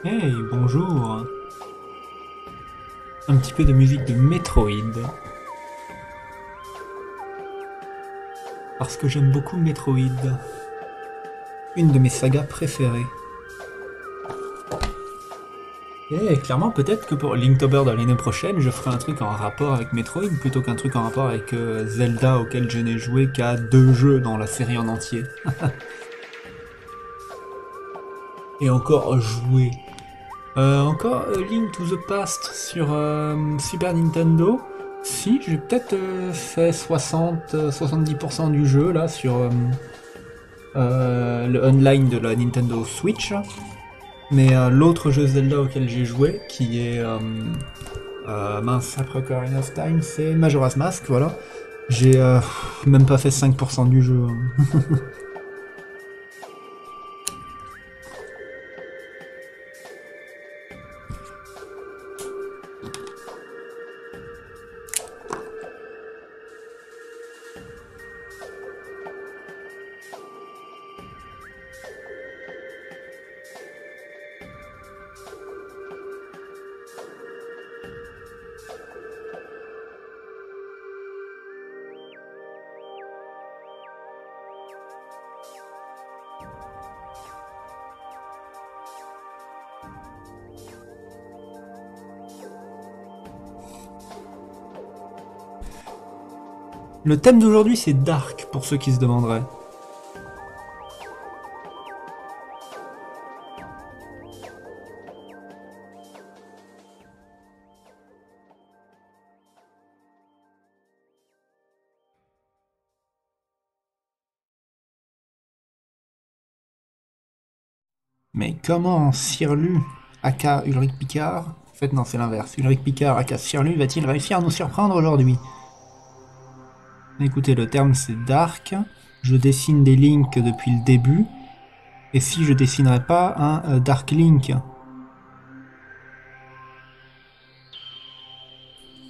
Hey, bonjour. Un petit peu de musique de Metroid. Parce que j'aime beaucoup Metroid. Une de mes sagas préférées. Et clairement, peut-être que pour Linktober de l'année prochaine, je ferai un truc en rapport avec Metroid plutôt qu'un truc en rapport avec Zelda auquel je n'ai joué qu'à 2 jeux dans la série en entier. Et encore joué. Encore Link to the Past sur Super Nintendo. Si, j'ai peut-être fait 60-70% du jeu là sur le online de la Nintendo Switch. Mais l'autre jeu Zelda auquel j'ai joué, qui est mince après Ocarina of Time, c'est Majora's Mask, voilà. J'ai même pas fait 5% du jeu. Le thème d'aujourd'hui c'est Dark, pour ceux qui se demanderaient. Mais comment Cyrlu, aka Ulrich Picard, en fait non c'est l'inverse, Ulrich Picard aka Cyrlu va-t-il réussir à nous surprendre aujourd'hui? Écoutez, le terme c'est Dark, je dessine des links depuis le début, et si je dessinerais pas un Dark Link?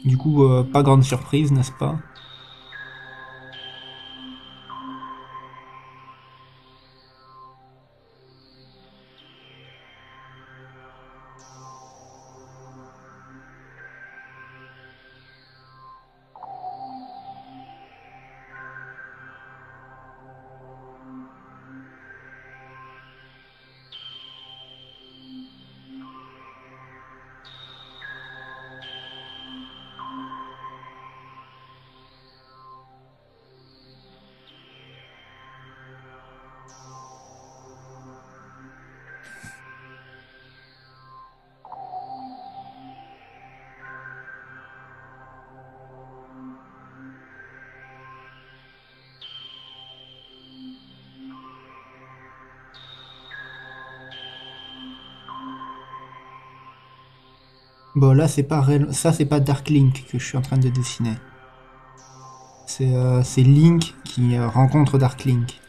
Du coup, pas grande surprise, n'est-ce pas? Bon, là, ça, c'est pas Dark Link que je suis en train de dessiner. C'est Link qui rencontre Dark Link.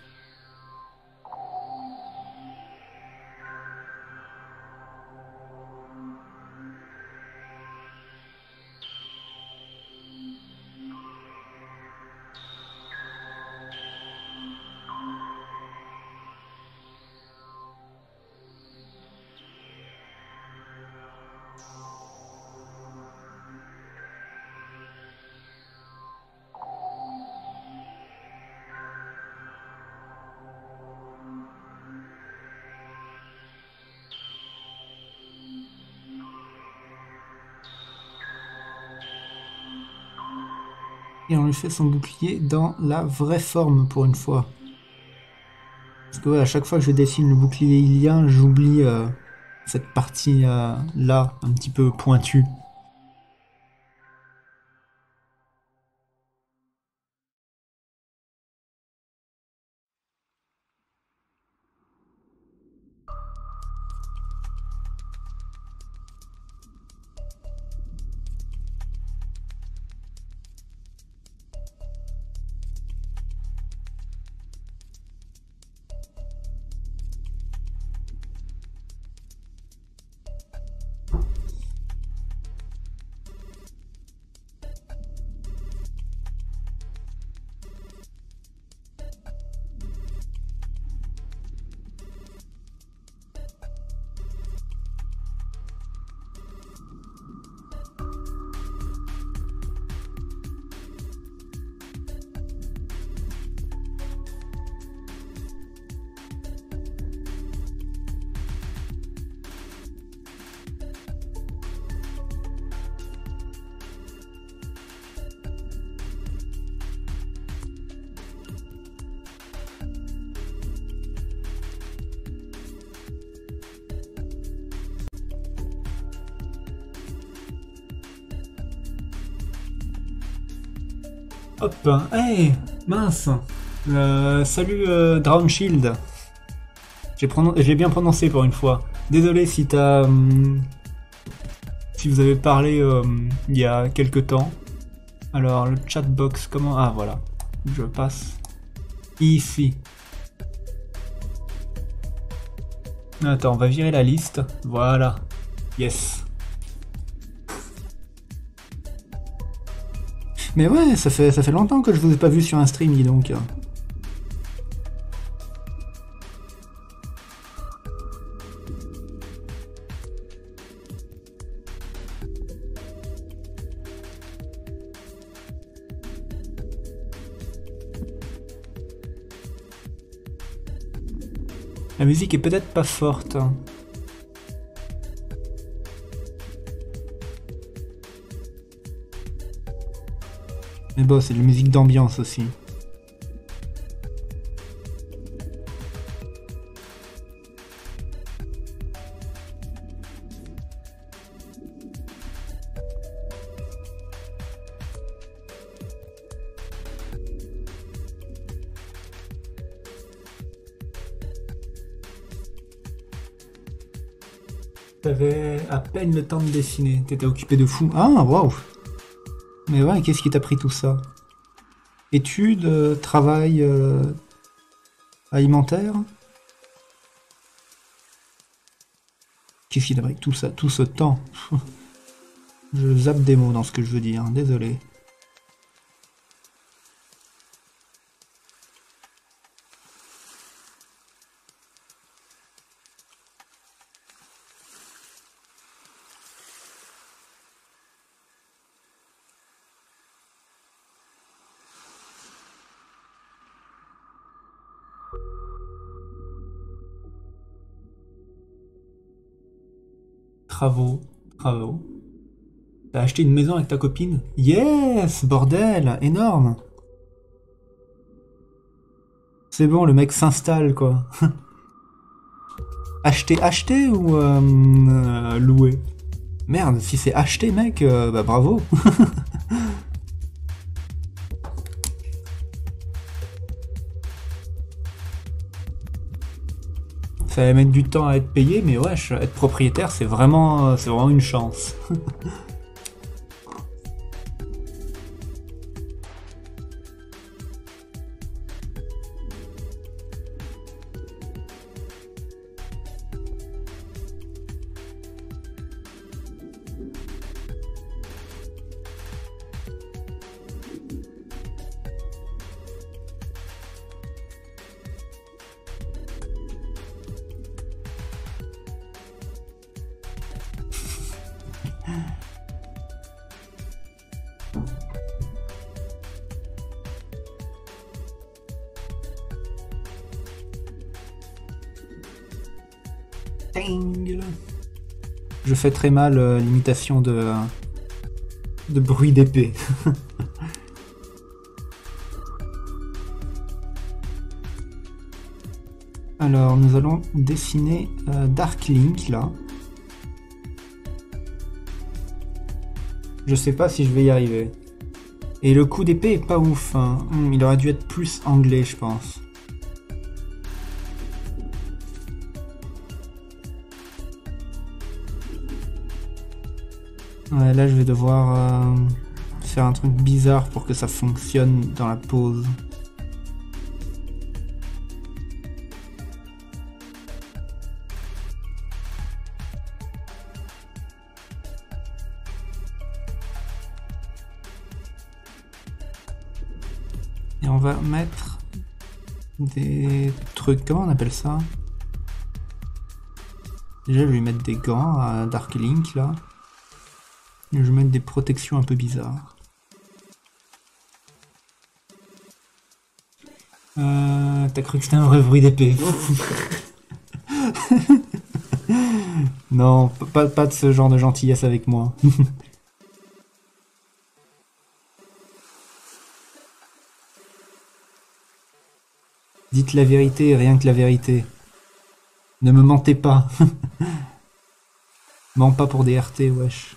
Et on lui fait son bouclier dans la vraie forme pour une fois. Parce que ouais, à chaque fois que je dessine le bouclier ilien, j'oublie cette partie là, un petit peu pointue. Hop, hey, mince. Salut Drownshield. J'ai bien prononcé pour une fois. Désolé si t'as... si vous avez parlé il y a quelque temps. Alors, le chatbox, comment... Ah, voilà. Je passe ici. Attends, on va virer la liste. Voilà. Yes. Mais ouais, ça fait longtemps que je vous ai pas vu sur un stream, dis donc. La musique est peut-être pas forte. Mais bon, c'est de la musique d'ambiance aussi. T'avais à peine le temps de dessiner, t'étais occupé de fou. Ah, waouh! Mais ouais, qu'est-ce qui t'a pris tout ça? Études, travail alimentaire? Qu'est-ce qui t'a pris tout ça, tout ce temps? Je zappe des mots dans ce que je veux dire, désolé. Travaux, travaux. T'as acheté une maison avec ta copine? Yes, bordel, énorme. C'est bon, le mec s'installe quoi. Acheter ou louer? Merde, si c'est acheter mec, bah bravo. Ça va mettre du temps à être payé, mais wesh, être propriétaire c'est vraiment une chance. Je fais très mal l'imitation de bruit d'épée. Alors, nous allons dessiner Dark Link, là. Je sais pas si je vais y arriver. Et le coup d'épée est pas ouf, hein. Il aurait dû être plus anglais, je pense. Ouais, là, je vais devoir faire un truc bizarre pour que ça fonctionne dans la pause. Et on va mettre des trucs, comment on appelle ça? Déjà, je vais lui mettre des gants à Dark Link, là. Je vais mettre des protections un peu bizarres. T'as cru que c'était un vrai bruit d'épée? Non, pas de ce genre de gentillesse avec moi. Dites la vérité, rien que la vérité. Ne me mentez pas. Mens pas pour des RT, wesh.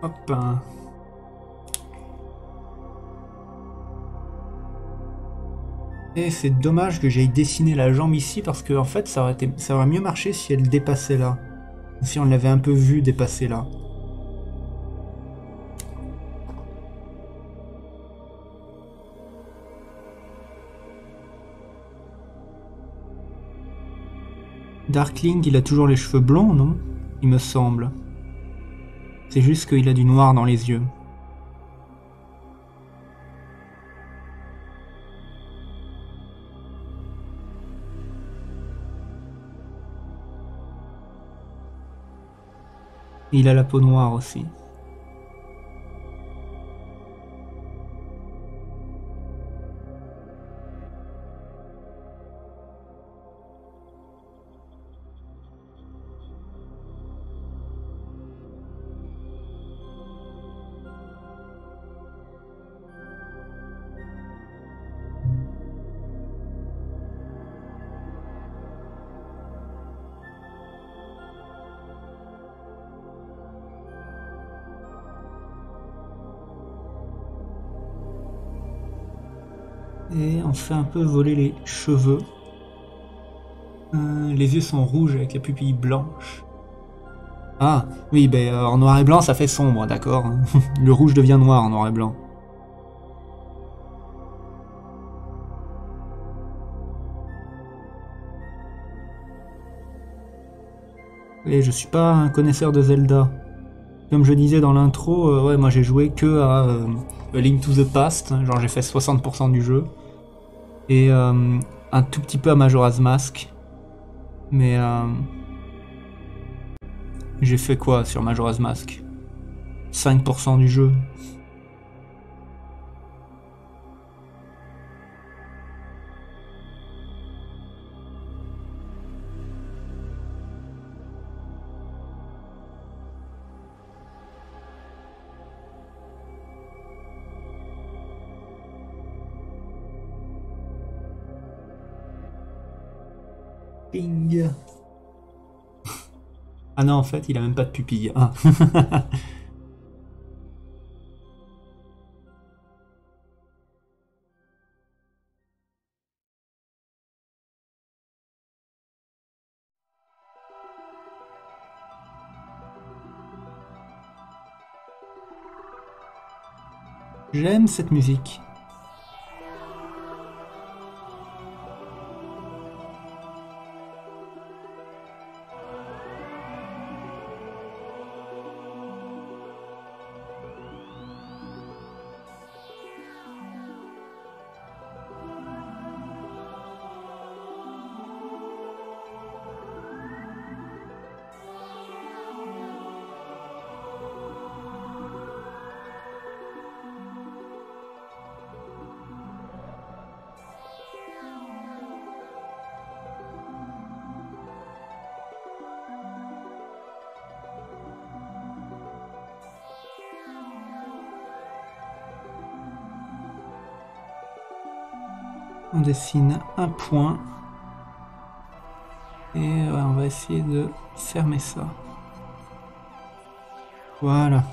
Hop. Et c'est dommage que j'aille dessiner la jambe ici parce que en fait ça aurait mieux marché si elle dépassait là. Si on l'avait un peu vu dépasser là. Darkling, il a toujours les cheveux blonds, non? Il me semble. C'est juste qu'il a du noir dans les yeux. Et il a la peau noire aussi. Et on fait un peu voler les cheveux. Les yeux sont rouges avec la pupille blanche. Ah, oui, ben en noir et blanc ça fait sombre, d'accord. Le rouge devient noir en noir et blanc. Et je suis pas un connaisseur de Zelda. Comme je disais dans l'intro, ouais, moi j'ai joué que à A Link to the Past, genre j'ai fait 60% du jeu. Et un tout petit peu à Majora's Mask. Mais j'ai fait quoi sur Majora's Mask? 5% du jeu. Ping. Ah non, en fait, il a même pas de pupille. Ah. J'aime cette musique. On dessine un point. Et ouais, on va essayer de fermer ça. Voilà.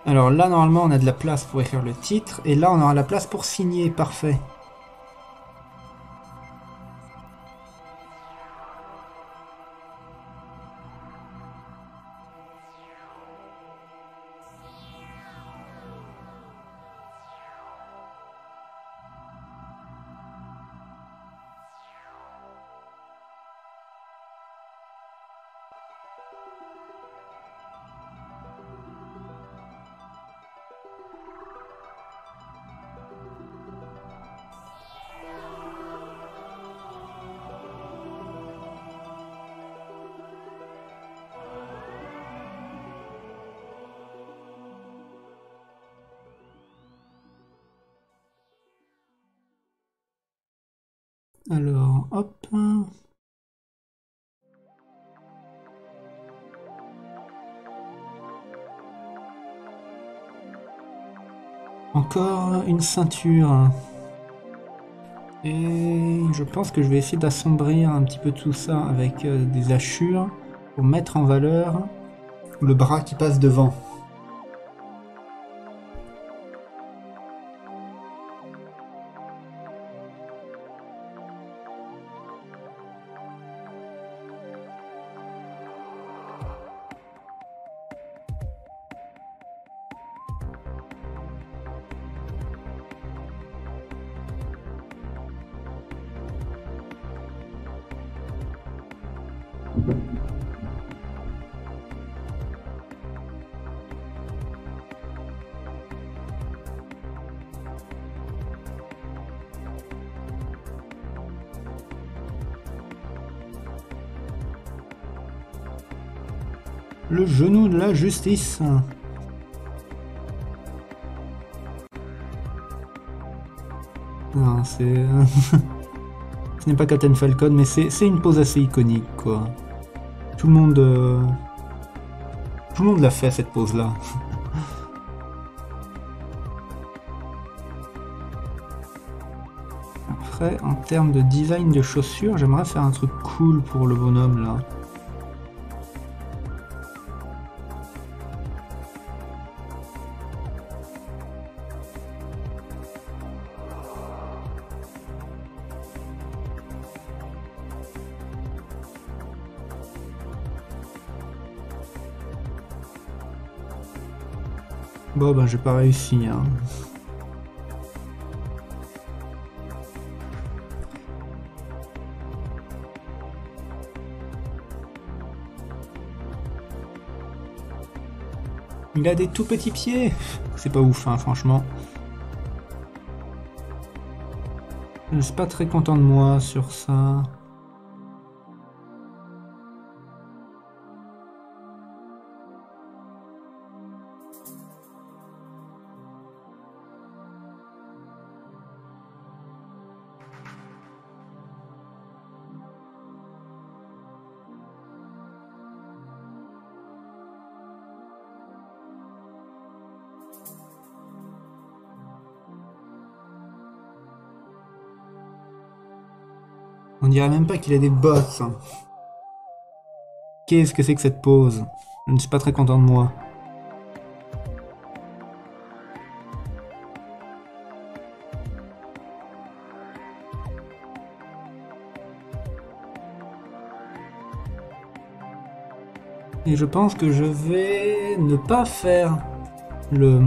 Alors là, normalement, on a de la place pour écrire le titre. Et là, on aura la place pour signer. Parfait. Alors, hop. Encore une ceinture. Et je pense que je vais essayer d'assombrir un petit peu tout ça avec des hachures. pour mettre en valeur le bras qui passe devant. Le genou de la justice. Non, c'est... Ce n'est pas Captain Falcon, mais c'est une pose assez iconique, quoi. Tout le monde l'a fait, cette pose-là. Après, en termes de design de chaussures, j'aimerais faire un truc cool pour le bonhomme, là. Bon, ben, j'ai pas réussi, hein. Il a des tout petits pieds. C'est pas ouf, hein, franchement. Je suis pas très content de moi sur ça. On dirait même pas qu'il a des bottes. Qu'est-ce que c'est que cette pose? Je ne suis pas très content de moi. Et je pense que je vais ne pas faire le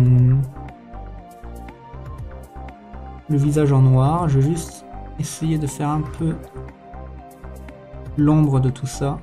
visage en noir. Je vais juste essayer de faire un peu l'ombre de tout ça.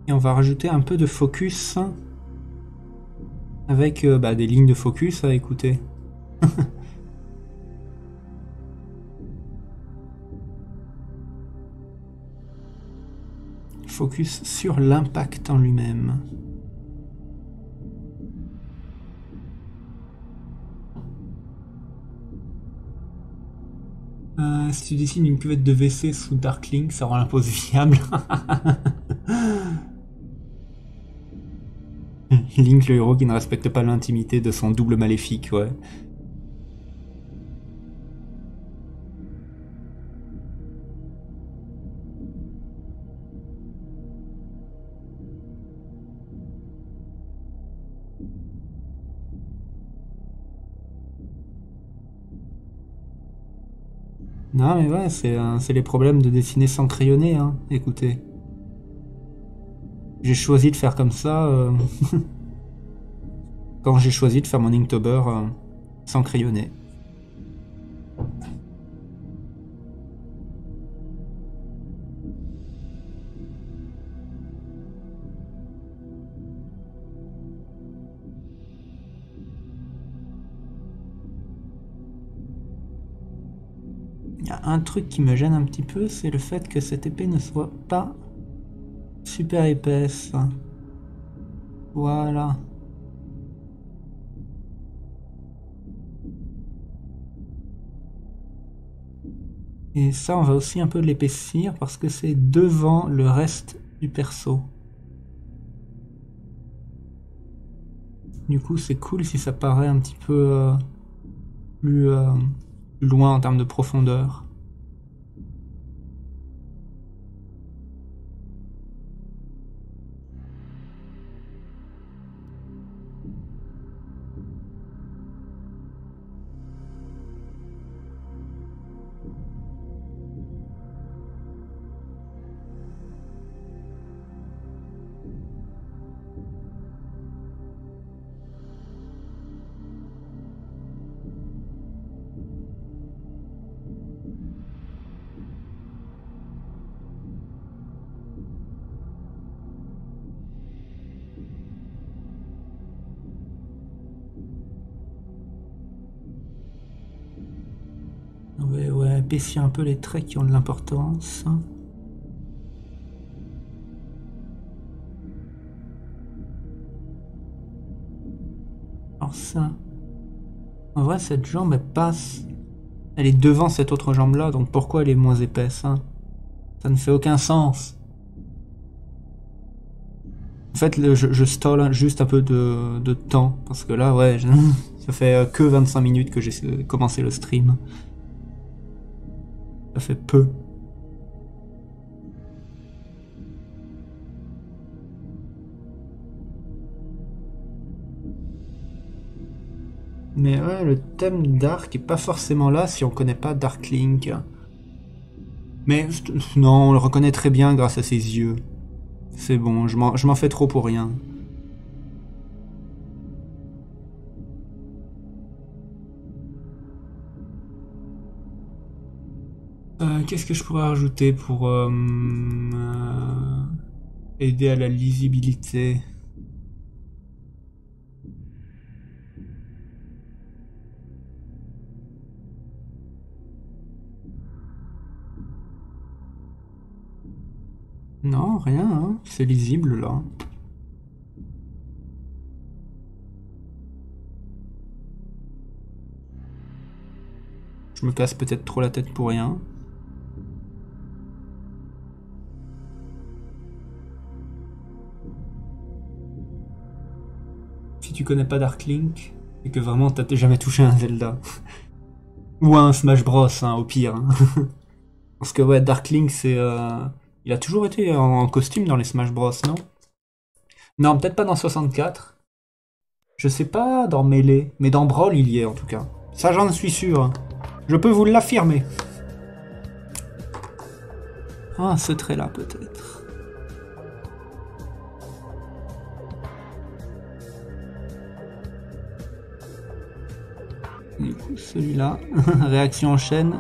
Et on va rajouter un peu de focus avec des lignes de focus à écouter. Focus sur l'impact en lui-même. Si tu dessines une cuvette de WC sous Darkling, ça rend la pose viable. Link, le héros qui ne respecte pas l'intimité de son double maléfique, ouais. Non mais ouais, c'est les problèmes de dessiner sans crayonner, hein, écoutez. J'ai choisi de faire comme ça quand j'ai choisi de faire mon Inktober sans crayonner. un truc qui me gêne un petit peu, c'est le fait que cette épée ne soit pas super épaisse. Voilà. Et ça, on va aussi un peu l'épaissir parce que c'est devant le reste du perso. Du coup, c'est cool si ça paraît un petit peu plus loin en termes de profondeur. Ouais, épaissir un peu les traits qui ont de l'importance. Alors ça... En vrai, cette jambe, elle passe... Elle est devant cette autre jambe-là, donc pourquoi elle est moins épaisse, hein? Ça ne fait aucun sens. En fait, je stall juste un peu de temps, parce que là, ouais, ça fait que 25 minutes que j'ai commencé le stream. Ça fait peu. Mais ouais, le thème Dark est pas forcément là si on connaît pas Dark Link. Mais non, on le reconnaît très bien grâce à ses yeux. C'est bon, je m'en fais trop pour rien. Qu'est-ce que je pourrais rajouter pour aider à la lisibilité? Non, rien, hein. C'est lisible là. Je me casse peut-être trop la tête pour rien. Si tu connais pas Dark Link, et que vraiment t'as jamais touché un Zelda. Ou un Smash Bros, hein, au pire. Hein. Parce que ouais, Dark Link, c'est... Il a toujours été en costume dans les Smash Bros, non? Non, peut-être pas dans 64. Je sais pas dans Melee, mais dans Brawl, il y est en tout cas. Ça, j'en suis sûr. Hein. Je peux vous l'affirmer. Ah, ce trait-là, peut-être. Du coup, celui-là. Réaction en chaîne.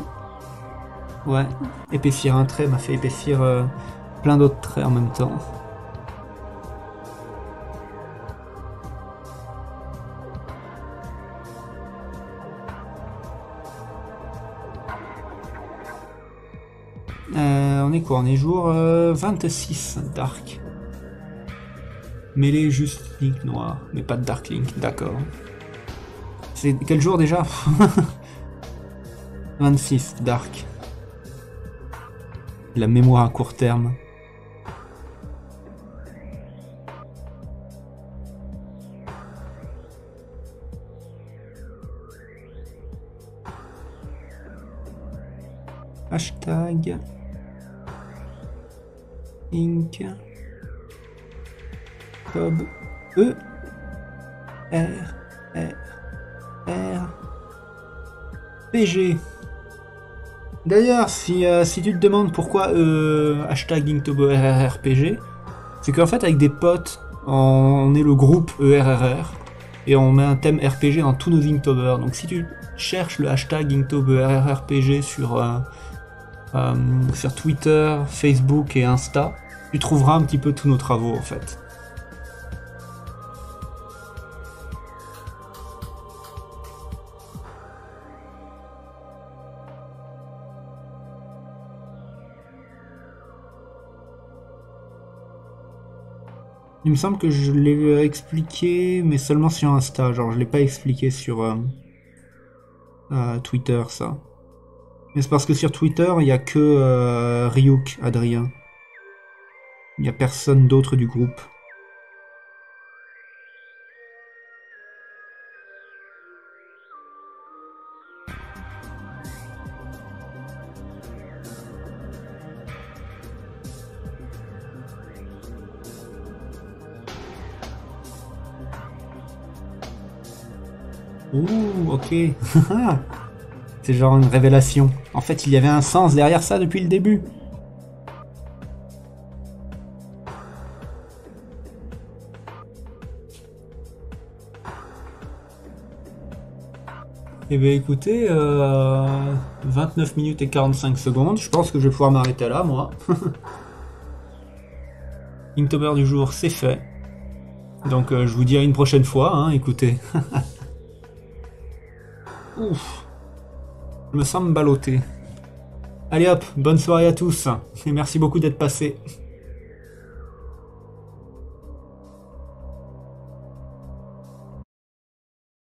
Ouais. Épaissir un trait m'a fait épaissir plein d'autres traits en même temps. On est quoi? On est jour 26 Dark. Mêlé juste Link noir, mais pas de Dark Link, d'accord. C'est quel jour déjà? 26 Dark. La mémoire à court terme. Hashtag Link Cob E R R PG. D'ailleurs, si tu te demandes pourquoi hashtag Inktober RRRPG, c'est qu'en fait avec des potes, on est le groupe ERRR et on met un thème RPG dans tous nos Inktober. Donc si tu cherches le hashtag Inktober RRRPG sur Twitter, Facebook et Insta, tu trouveras un petit peu tous nos travaux en fait. Il me semble que je l'ai expliqué, mais seulement sur Insta. Genre, je l'ai pas expliqué sur Twitter, ça. Mais c'est parce que sur Twitter, il y a que Ryuk, Adrien. Il n'y a personne d'autre du groupe. Ouh, ok. C'est genre une révélation. En fait, il y avait un sens derrière ça depuis le début. Eh bien écoutez, 29 minutes et 45 secondes, je pense que je vais pouvoir m'arrêter là, moi. Inktober du jour, c'est fait. Donc je vous dis à une prochaine fois, hein, écoutez. Ouf, je me sens me balloter. Allez hop, bonne soirée à tous, et merci beaucoup d'être passés.